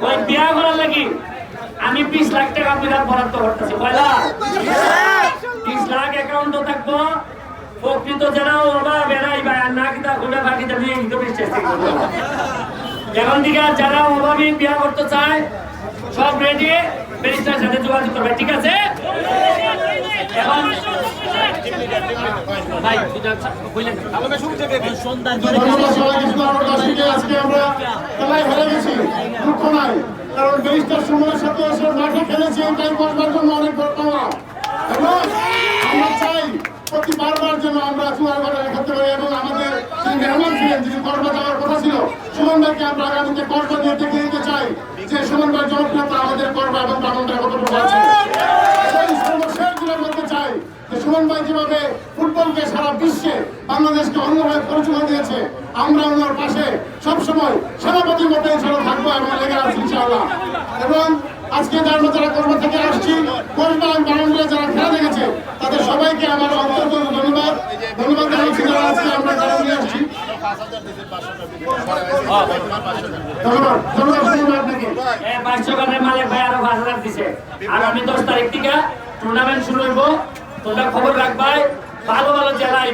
ওই বিয়া করার লাগি আমি 20 লাখ টাকা বিরাট বরাদ্দ করতেছি পয়লা 30 লাখ অ্যাকাউন্টে থাকবো প্রকৃত যারা ওরা বেড়াই বা না কিতা ঘুরে বাকিটা নিয়ে কিন্তু চেষ্টা করবো এখন থেকে যারা অভাবী বিয়া করতে চায় সব রেডি ব্যারিস্টারের সাথে যোগাযোগ করবে ঠিক আছে এখন ভাই কইলেন আজকে আমরা খেলায় হেরে গেছি দুঃখ নাই কারণ ব্যারিস্টার সুমনের সাথে এসে মাঠে খেলেছি এটাই করবার জন্য অনেক বড় পাওয়া এবং আমরা চাই প্রতি বারবার যেন আমরা চুয়ার ঘরে খেলতে পারি এবং আমাদের যিনি মেহমান ছিলেন যিনি করবা যাওয়ার কথা ছিল সুমন ভাইকে আমরা আগামীতে করবা দিয়ে দেখে দিতে চাই যে সুমন ভাই জনপ্রিয়তা আমাদের করবা এবং বামনটার কতটুকু আছে সর্বশেষ দিনের মধ্যে চাই যে সুমন ভাই যেভাবে ফুটবলকে সারা বিশ্বে বাংলাদেশকে অন্যভাবে পরিচয় দিয়েছে আমরা ওনার পাশে সবসময় সেনাপতির মতো ইনশাআল্লাহ থাকবো এবং লেগে আছি ইনশাআল্লাহ এবং আজকে যারা করবা থেকে আসছি করবা এবং বাংলা যারা খেলা দেখেছে তাদের সবাইকে আমার অন্তর্গত ধন্যবাদ জানাচ্ছি যারা আজকে আমরা যারা নিয়ে আসছি ধন্যবাদ আপনাকে 500 টাকার মালিক ভাই আরো 5000 দিছে আগামী 10 তারিখ থেকে টুর্নামেন্ট শুরু হইব তোমরা খবর রাখবাই ভালো ভালো জেলায়